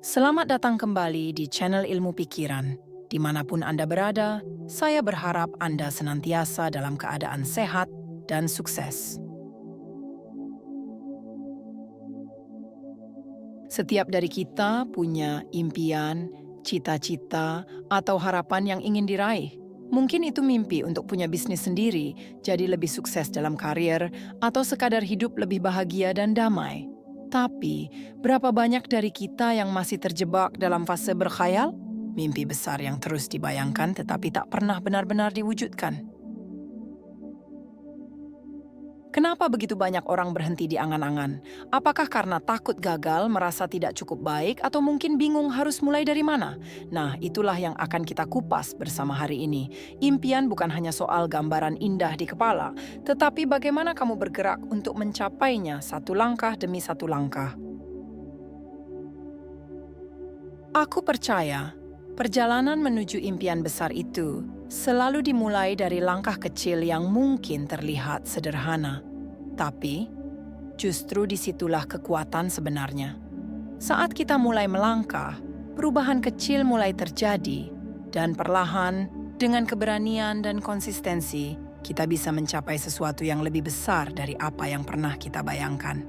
Selamat datang kembali di channel Ilmu Pikiran. Dimanapun Anda berada, saya berharap Anda senantiasa dalam keadaan sehat dan sukses. Setiap dari kita punya impian, cita-cita, atau harapan yang ingin diraih. Mungkin itu mimpi untuk punya bisnis sendiri, jadi lebih sukses dalam karir, atau sekadar hidup lebih bahagia dan damai. Tapi, berapa banyak dari kita yang masih terjebak dalam fase berkhayal? Mimpi besar yang terus dibayangkan tetapi tak pernah benar-benar diwujudkan. Kenapa begitu banyak orang berhenti di angan-angan? Apakah karena takut gagal, merasa tidak cukup baik, atau mungkin bingung harus mulai dari mana? Nah, itulah yang akan kita kupas bersama hari ini. Impian bukan hanya soal gambaran indah di kepala, tetapi bagaimana kamu bergerak untuk mencapainya satu langkah demi satu langkah. Aku percaya, perjalanan menuju impian besar itu selalu dimulai dari langkah kecil yang mungkin terlihat sederhana. Tapi, justru disitulah kekuatan sebenarnya. Saat kita mulai melangkah, perubahan kecil mulai terjadi, dan perlahan, dengan keberanian dan konsistensi, kita bisa mencapai sesuatu yang lebih besar dari apa yang pernah kita bayangkan.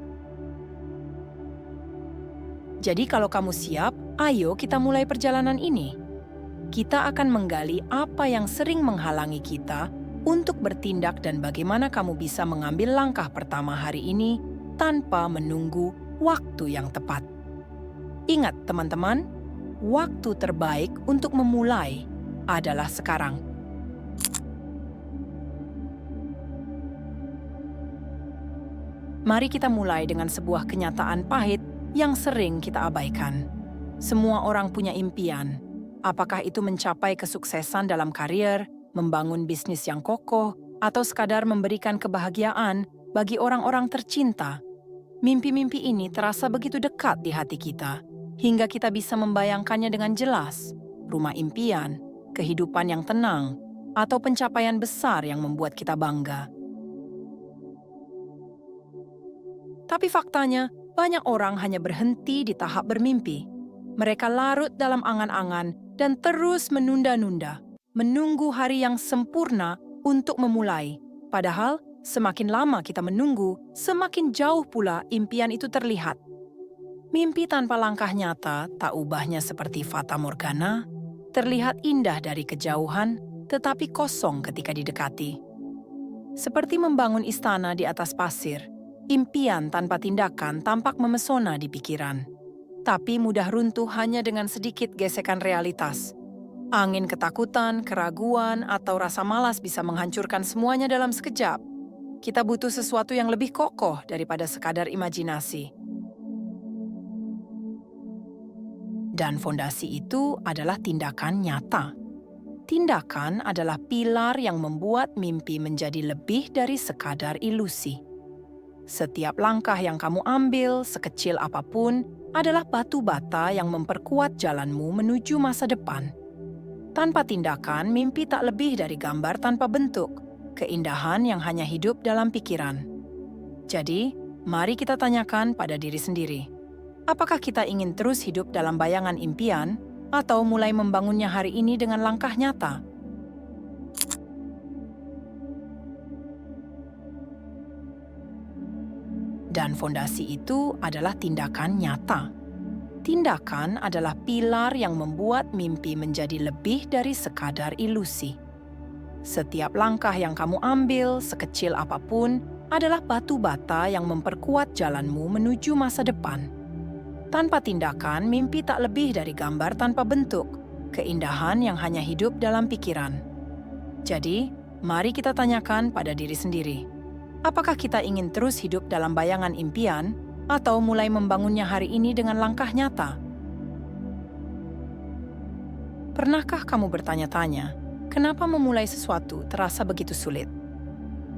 Jadi kalau kamu siap, ayo kita mulai perjalanan ini. Kita akan menggali apa yang sering menghalangi kita untuk bertindak dan bagaimana kamu bisa mengambil langkah pertama hari ini tanpa menunggu waktu yang tepat. Ingat teman-teman, waktu terbaik untuk memulai adalah sekarang. Mari kita mulai dengan sebuah kenyataan pahit yang sering kita abaikan. Semua orang punya impian. Apakah itu mencapai kesuksesan dalam karier, membangun bisnis yang kokoh, atau sekadar memberikan kebahagiaan bagi orang-orang tercinta? Mimpi-mimpi ini terasa begitu dekat di hati kita, hingga kita bisa membayangkannya dengan jelas. Rumah impian, kehidupan yang tenang, atau pencapaian besar yang membuat kita bangga. Tapi faktanya, banyak orang hanya berhenti di tahap bermimpi. Mereka larut dalam angan-angan dan terus menunda-nunda, menunggu hari yang sempurna untuk memulai. Padahal, semakin lama kita menunggu, semakin jauh pula impian itu terlihat. Mimpi tanpa langkah nyata, tak ubahnya seperti fata morgana, terlihat indah dari kejauhan, tetapi kosong ketika didekati. Seperti membangun istana di atas pasir, impian tanpa tindakan tampak memesona di pikiran. Tapi mudah runtuh hanya dengan sedikit gesekan realitas. Angin ketakutan, keraguan, atau rasa malas bisa menghancurkan semuanya dalam sekejap. Kita butuh sesuatu yang lebih kokoh daripada sekadar imajinasi. Dan fondasi itu adalah tindakan nyata. Tindakan adalah pilar yang membuat mimpi menjadi lebih dari sekadar ilusi. Setiap langkah yang kamu ambil, sekecil apapun, adalah batu bata yang memperkuat jalanmu menuju masa depan. Tanpa tindakan, mimpi tak lebih dari gambar tanpa bentuk, keindahan yang hanya hidup dalam pikiran. Jadi, mari kita tanyakan pada diri sendiri. Apakah kita ingin terus hidup dalam bayangan impian, atau mulai membangunnya hari ini dengan langkah nyata? Dan fondasi itu adalah tindakan nyata. Tindakan adalah pilar yang membuat mimpi menjadi lebih dari sekadar ilusi. Setiap langkah yang kamu ambil, sekecil apapun, adalah batu bata yang memperkuat jalanmu menuju masa depan. Tanpa tindakan, mimpi tak lebih dari gambar tanpa bentuk, keindahan yang hanya hidup dalam pikiran. Jadi, mari kita tanyakan pada diri sendiri. Apakah kita ingin terus hidup dalam bayangan impian, atau mulai membangunnya hari ini dengan langkah nyata? Pernahkah kamu bertanya-tanya, kenapa memulai sesuatu terasa begitu sulit?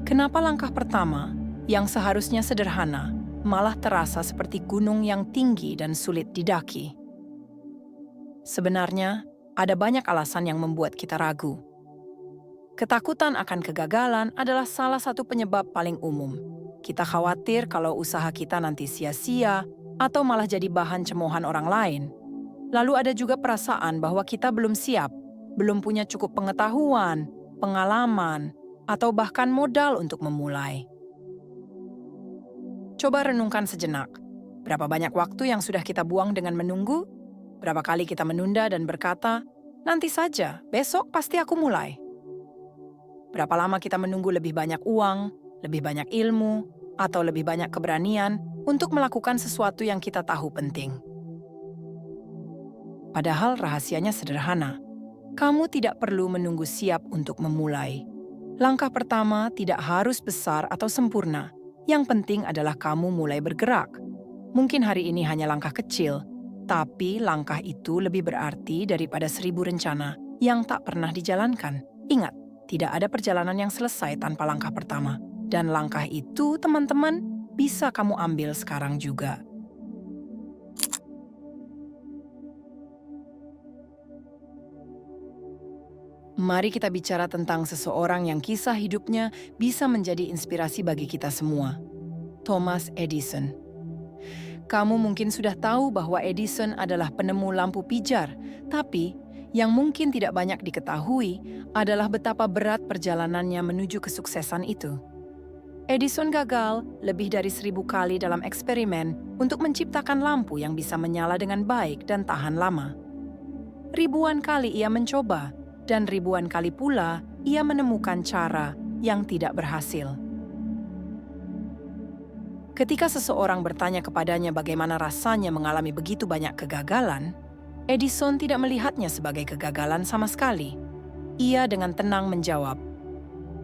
Kenapa langkah pertama, yang seharusnya sederhana, malah terasa seperti gunung yang tinggi dan sulit didaki? Sebenarnya, ada banyak alasan yang membuat kita ragu. Ketakutan akan kegagalan adalah salah satu penyebab paling umum. Kita khawatir kalau usaha kita nanti sia-sia atau malah jadi bahan cemoohan orang lain. Lalu ada juga perasaan bahwa kita belum siap, belum punya cukup pengetahuan, pengalaman, atau bahkan modal untuk memulai. Coba renungkan sejenak. Berapa banyak waktu yang sudah kita buang dengan menunggu? Berapa kali kita menunda dan berkata, "Nanti saja, besok pasti aku mulai." Berapa lama kita menunggu lebih banyak uang, lebih banyak ilmu, atau lebih banyak keberanian untuk melakukan sesuatu yang kita tahu penting? Padahal rahasianya sederhana. Kamu tidak perlu menunggu siap untuk memulai. Langkah pertama tidak harus besar atau sempurna. Yang penting adalah kamu mulai bergerak. Mungkin hari ini hanya langkah kecil, tapi langkah itu lebih berarti daripada 1000 rencana yang tak pernah dijalankan. Ingat, tidak ada perjalanan yang selesai tanpa langkah pertama. Dan langkah itu, teman-teman, bisa kamu ambil sekarang juga. Mari kita bicara tentang seseorang yang kisah hidupnya bisa menjadi inspirasi bagi kita semua. Thomas Edison. Kamu mungkin sudah tahu bahwa Edison adalah penemu lampu pijar, tapi yang mungkin tidak banyak diketahui adalah betapa berat perjalanannya menuju kesuksesan itu. Edison gagal lebih dari 1000 kali dalam eksperimen untuk menciptakan lampu yang bisa menyala dengan baik dan tahan lama. Ribuan kali ia mencoba, dan ribuan kali pula ia menemukan cara yang tidak berhasil. Ketika seseorang bertanya kepadanya bagaimana rasanya mengalami begitu banyak kegagalan, Edison tidak melihatnya sebagai kegagalan sama sekali. Ia dengan tenang menjawab,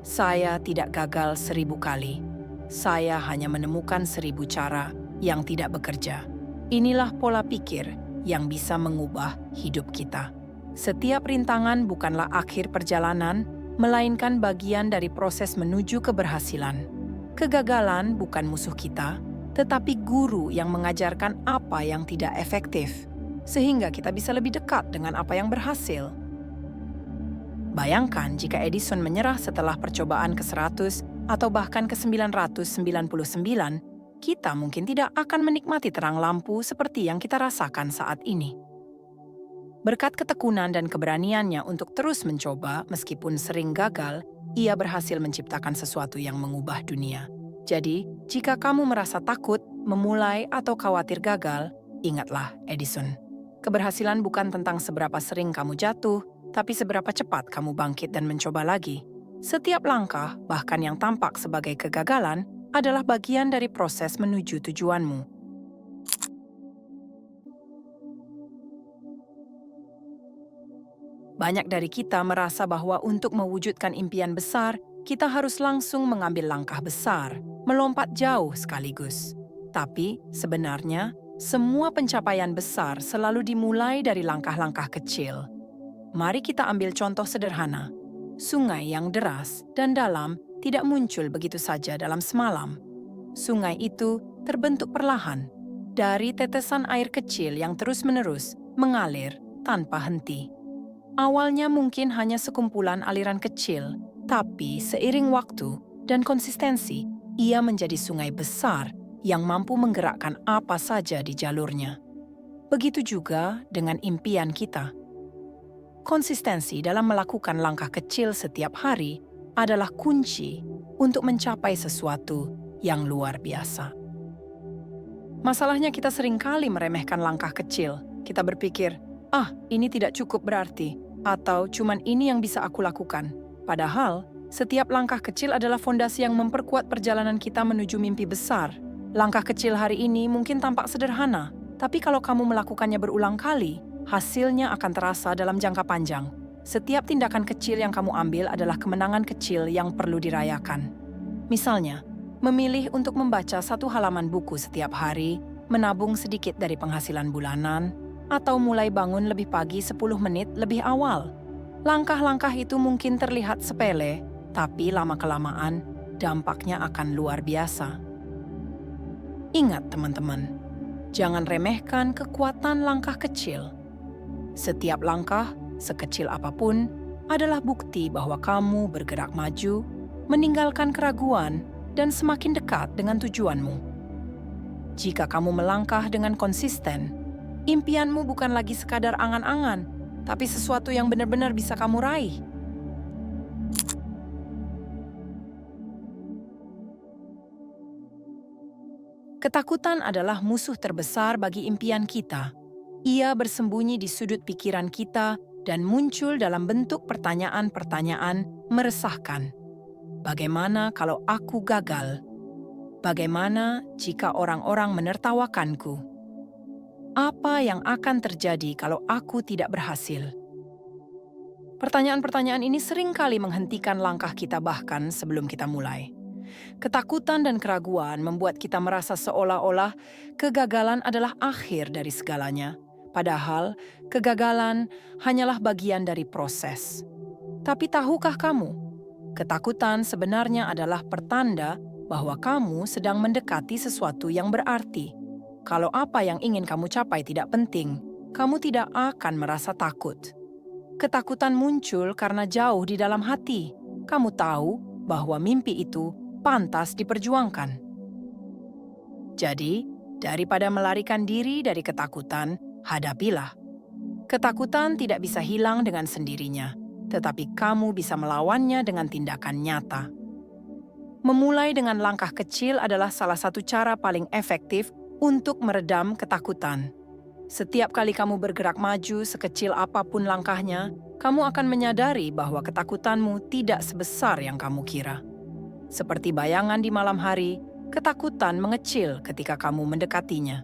"Saya tidak gagal 1000 kali. Saya hanya menemukan 1000 cara yang tidak bekerja." Inilah pola pikir yang bisa mengubah hidup kita. Setiap rintangan bukanlah akhir perjalanan, melainkan bagian dari proses menuju keberhasilan. Kegagalan bukan musuh kita, tetapi guru yang mengajarkan apa yang tidak efektif, sehingga kita bisa lebih dekat dengan apa yang berhasil. Bayangkan jika Edison menyerah setelah percobaan ke-100 atau bahkan ke-999, kita mungkin tidak akan menikmati terang lampu seperti yang kita rasakan saat ini. Berkat ketekunan dan keberaniannya untuk terus mencoba meskipun sering gagal, ia berhasil menciptakan sesuatu yang mengubah dunia. Jadi, jika kamu merasa takut, memulai, atau khawatir gagal, ingatlah Edison. Keberhasilan bukan tentang seberapa sering kamu jatuh, tapi seberapa cepat kamu bangkit dan mencoba lagi. Setiap langkah, bahkan yang tampak sebagai kegagalan, adalah bagian dari proses menuju tujuanmu. Banyak dari kita merasa bahwa untuk mewujudkan impian besar, kita harus langsung mengambil langkah besar, melompat jauh sekaligus. Tapi sebenarnya, semua pencapaian besar selalu dimulai dari langkah-langkah kecil. Mari kita ambil contoh sederhana. Sungai yang deras dan dalam tidak muncul begitu saja dalam semalam. Sungai itu terbentuk perlahan, dari tetesan air kecil yang terus-menerus mengalir tanpa henti. Awalnya mungkin hanya sekumpulan aliran kecil, tapi seiring waktu dan konsistensi, ia menjadi sungai besar yang mampu menggerakkan apa saja di jalurnya. Begitu juga dengan impian kita. Konsistensi dalam melakukan langkah kecil setiap hari adalah kunci untuk mencapai sesuatu yang luar biasa. Masalahnya kita seringkali meremehkan langkah kecil. Kita berpikir, ini tidak cukup berarti. Atau cuman ini yang bisa aku lakukan. Padahal, setiap langkah kecil adalah fondasi yang memperkuat perjalanan kita menuju mimpi besar. Langkah kecil hari ini mungkin tampak sederhana, tapi kalau kamu melakukannya berulang kali, hasilnya akan terasa dalam jangka panjang. Setiap tindakan kecil yang kamu ambil adalah kemenangan kecil yang perlu dirayakan. Misalnya, memilih untuk membaca 1 halaman buku setiap hari, menabung sedikit dari penghasilan bulanan, atau mulai bangun lebih pagi 10 menit lebih awal. Langkah-langkah itu mungkin terlihat sepele, tapi lama-kelamaan dampaknya akan luar biasa. Ingat teman-teman, jangan remehkan kekuatan langkah kecil. Setiap langkah, sekecil apapun, adalah bukti bahwa kamu bergerak maju, meninggalkan keraguan, dan semakin dekat dengan tujuanmu. Jika kamu melangkah dengan konsisten, Impianmu bukan lagi sekadar angan-angan, tapi sesuatu yang benar-benar bisa kamu raih. Ketakutan adalah musuh terbesar bagi impian kita. Ia bersembunyi di sudut pikiran kita dan muncul dalam bentuk pertanyaan-pertanyaan meresahkan. Bagaimana kalau aku gagal? Bagaimana jika orang-orang menertawakanku? Apa yang akan terjadi kalau aku tidak berhasil? Pertanyaan-pertanyaan ini seringkali menghentikan langkah kita bahkan sebelum kita mulai. Ketakutan dan keraguan membuat kita merasa seolah-olah kegagalan adalah akhir dari segalanya. Padahal, kegagalan hanyalah bagian dari proses. Tapi tahukah kamu, ketakutan sebenarnya adalah pertanda bahwa kamu sedang mendekati sesuatu yang berarti. Kalau apa yang ingin kamu capai tidak penting, kamu tidak akan merasa takut. Ketakutan muncul karena jauh di dalam hati. Kamu tahu bahwa mimpi itu pantas diperjuangkan. Jadi, daripada melarikan diri dari ketakutan, hadapilah. Ketakutan tidak bisa hilang dengan sendirinya, tetapi kamu bisa melawannya dengan tindakan nyata. Memulai dengan langkah kecil adalah salah satu cara paling efektif untuk meredam ketakutan. Setiap kali kamu bergerak maju sekecil apapun langkahnya, kamu akan menyadari bahwa ketakutanmu tidak sebesar yang kamu kira. Seperti bayangan di malam hari, ketakutan mengecil ketika kamu mendekatinya.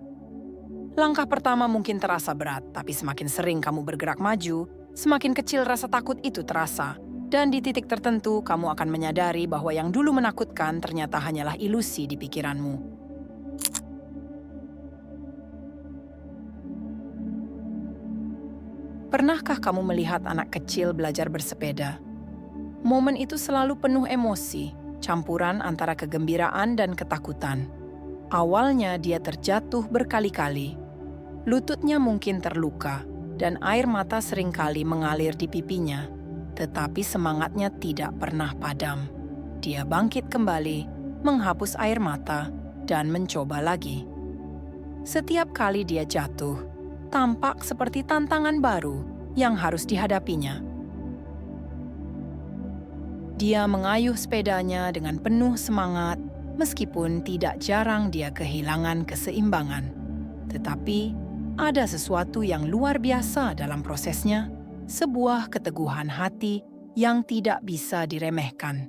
Langkah pertama mungkin terasa berat, tapi semakin sering kamu bergerak maju, semakin kecil rasa takut itu terasa. Dan di titik tertentu, kamu akan menyadari bahwa yang dulu menakutkan ternyata hanyalah ilusi di pikiranmu. Pernahkah kamu melihat anak kecil belajar bersepeda? Momen itu selalu penuh emosi, campuran antara kegembiraan dan ketakutan. Awalnya dia terjatuh berkali-kali. Lututnya mungkin terluka, dan air mata seringkali mengalir di pipinya. Tetapi semangatnya tidak pernah padam. Dia bangkit kembali, menghapus air mata, dan mencoba lagi. Setiap kali dia jatuh, tampak seperti tantangan baru yang harus dihadapinya. Dia mengayuh sepedanya dengan penuh semangat, meskipun tidak jarang dia kehilangan keseimbangan. Tetapi, ada sesuatu yang luar biasa dalam prosesnya, sebuah keteguhan hati yang tidak bisa diremehkan.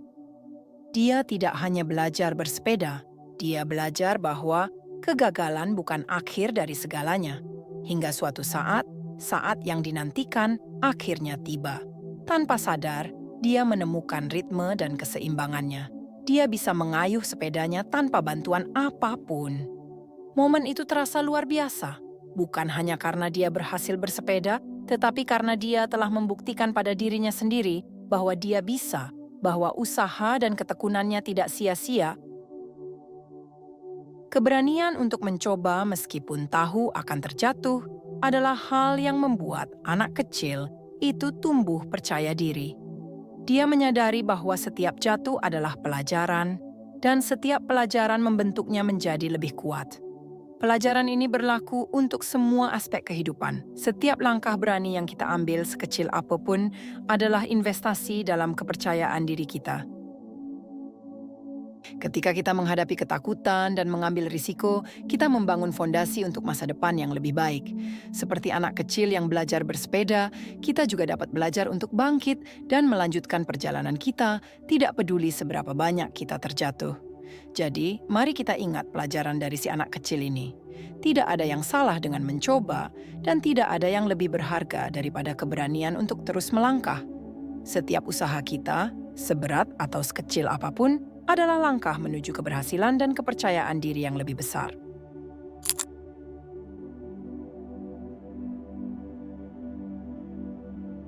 Dia tidak hanya belajar bersepeda, dia belajar bahwa kegagalan bukan akhir dari segalanya. Hingga suatu saat yang dinantikan akhirnya tiba. Tanpa sadar, dia menemukan ritme dan keseimbangannya. Dia bisa mengayuh sepedanya tanpa bantuan apapun. Momen itu terasa luar biasa, bukan hanya karena dia berhasil bersepeda, tetapi karena dia telah membuktikan pada dirinya sendiri bahwa dia bisa, bahwa usaha dan ketekunannya tidak sia-sia. Keberanian untuk mencoba meskipun tahu akan terjatuh adalah hal yang membuat anak kecil itu tumbuh percaya diri. Dia menyadari bahwa setiap jatuh adalah pelajaran, dan setiap pelajaran membentuknya menjadi lebih kuat. Pelajaran ini berlaku untuk semua aspek kehidupan. Setiap langkah berani yang kita ambil sekecil apapun adalah investasi dalam kepercayaan diri kita. Ketika kita menghadapi ketakutan dan mengambil risiko, kita membangun fondasi untuk masa depan yang lebih baik. Seperti anak kecil yang belajar bersepeda, kita juga dapat belajar untuk bangkit dan melanjutkan perjalanan kita, tidak peduli seberapa banyak kita terjatuh. Jadi, mari kita ingat pelajaran dari si anak kecil ini. Tidak ada yang salah dengan mencoba, dan tidak ada yang lebih berharga daripada keberanian untuk terus melangkah. Setiap usaha kita, seberat atau sekecil apapun, adalah langkah menuju keberhasilan dan kepercayaan diri yang lebih besar.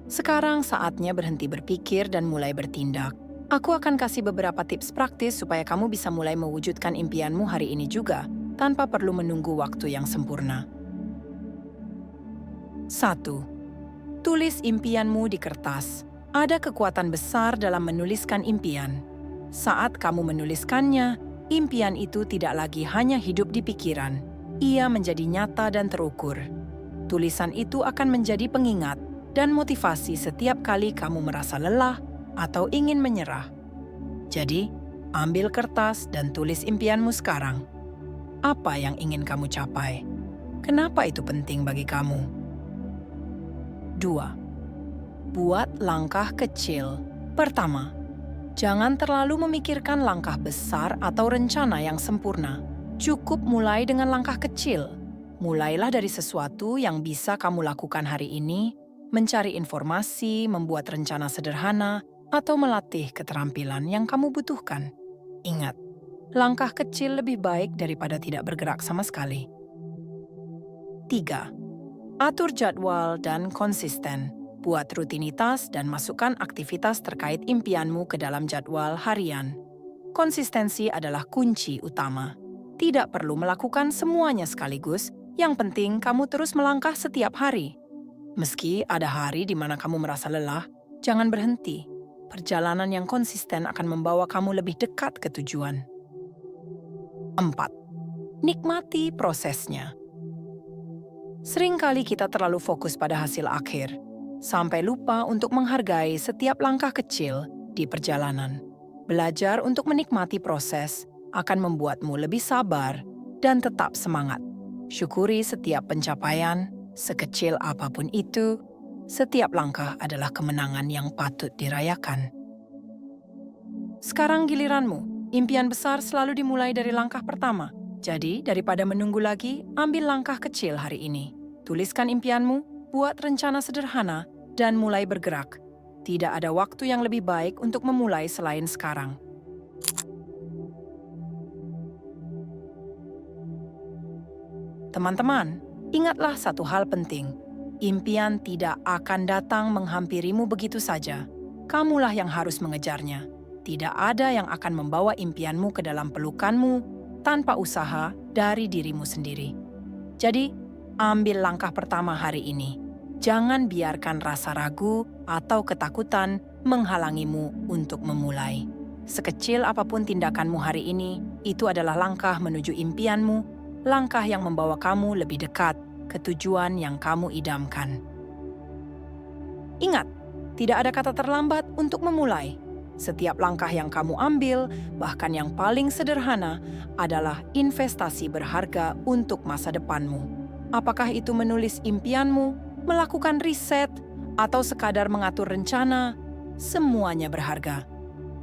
Sekarang saatnya berhenti berpikir dan mulai bertindak. Aku akan kasih beberapa tips praktis supaya kamu bisa mulai mewujudkan impianmu hari ini juga, tanpa perlu menunggu waktu yang sempurna. 1. Tulis impianmu di kertas. Ada kekuatan besar dalam menuliskan impian. Saat kamu menuliskannya, impian itu tidak lagi hanya hidup di pikiran. Ia menjadi nyata dan terukur. Tulisan itu akan menjadi pengingat dan motivasi setiap kali kamu merasa lelah atau ingin menyerah. Jadi, ambil kertas dan tulis impianmu sekarang. Apa yang ingin kamu capai? Kenapa itu penting bagi kamu? 2. Buat langkah kecil. Pertama, jangan terlalu memikirkan langkah besar atau rencana yang sempurna. Cukup mulai dengan langkah kecil. Mulailah dari sesuatu yang bisa kamu lakukan hari ini, mencari informasi, membuat rencana sederhana, atau melatih keterampilan yang kamu butuhkan. Ingat, langkah kecil lebih baik daripada tidak bergerak sama sekali. 3. Atur jadwal dan konsisten. Buat rutinitas dan masukkan aktivitas terkait impianmu ke dalam jadwal harian. Konsistensi adalah kunci utama. Tidak perlu melakukan semuanya sekaligus, yang penting kamu terus melangkah setiap hari. Meski ada hari di mana kamu merasa lelah, jangan berhenti. Perjalanan yang konsisten akan membawa kamu lebih dekat ke tujuan. 4. Nikmati prosesnya. Seringkali kita terlalu fokus pada hasil akhir, sampai lupa untuk menghargai setiap langkah kecil di perjalanan. Belajar untuk menikmati proses akan membuatmu lebih sabar dan tetap semangat. Syukuri setiap pencapaian, sekecil apapun itu. Setiap langkah adalah kemenangan yang patut dirayakan. Sekarang giliranmu. Impian besar selalu dimulai dari langkah pertama. Jadi, daripada menunggu lagi, ambil langkah kecil hari ini. Tuliskan impianmu, buat rencana sederhana, dan mulai bergerak. Tidak ada waktu yang lebih baik untuk memulai selain sekarang. Teman-teman, ingatlah satu hal penting. Impian tidak akan datang menghampirimu begitu saja. Kamulah yang harus mengejarnya. Tidak ada yang akan membawa impianmu ke dalam pelukanmu tanpa usaha dari dirimu sendiri. Jadi, ambil langkah pertama hari ini. Jangan biarkan rasa ragu atau ketakutan menghalangimu untuk memulai. Sekecil apapun tindakanmu hari ini, itu adalah langkah menuju impianmu, langkah yang membawa kamu lebih dekat ke tujuan yang kamu idamkan. Ingat, tidak ada kata terlambat untuk memulai. Setiap langkah yang kamu ambil, bahkan yang paling sederhana, adalah investasi berharga untuk masa depanmu. Apakah itu menulis impianmu, melakukan riset, atau sekadar mengatur rencana, semuanya berharga.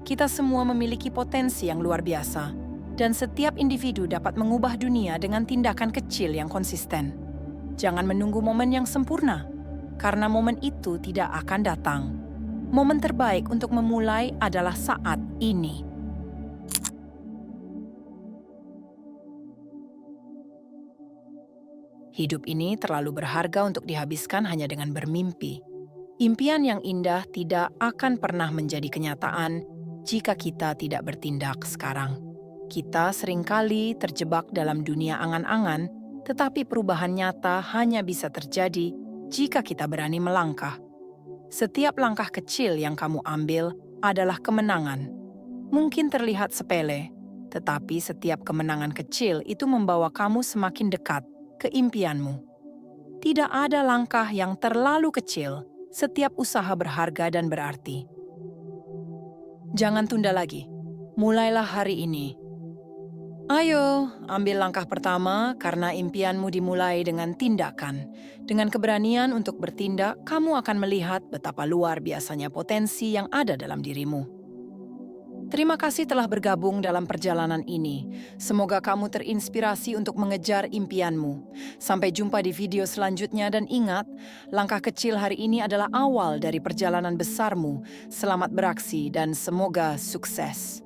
Kita semua memiliki potensi yang luar biasa, dan setiap individu dapat mengubah dunia dengan tindakan kecil yang konsisten. Jangan menunggu momen yang sempurna, karena momen itu tidak akan datang. Momen terbaik untuk memulai adalah saat ini. Hidup ini terlalu berharga untuk dihabiskan hanya dengan bermimpi. Impian yang indah tidak akan pernah menjadi kenyataan jika kita tidak bertindak sekarang. Kita seringkali terjebak dalam dunia angan-angan, tetapi perubahan nyata hanya bisa terjadi jika kita berani melangkah. Setiap langkah kecil yang kamu ambil adalah kemenangan. Mungkin terlihat sepele, tetapi setiap kemenangan kecil itu membawa kamu semakin dekat ke impianmu. Tidak ada langkah yang terlalu kecil, setiap usaha berharga dan berarti. Jangan tunda lagi, mulailah hari ini. Ayo, ambil langkah pertama karena impianmu dimulai dengan tindakan. Dengan keberanian untuk bertindak, kamu akan melihat betapa luar biasanya potensi yang ada dalam dirimu. Terima kasih telah bergabung dalam perjalanan ini. Semoga kamu terinspirasi untuk mengejar impianmu. Sampai jumpa di video selanjutnya dan ingat, langkah kecil hari ini adalah awal dari perjalanan besarmu. Selamat beraksi dan semoga sukses.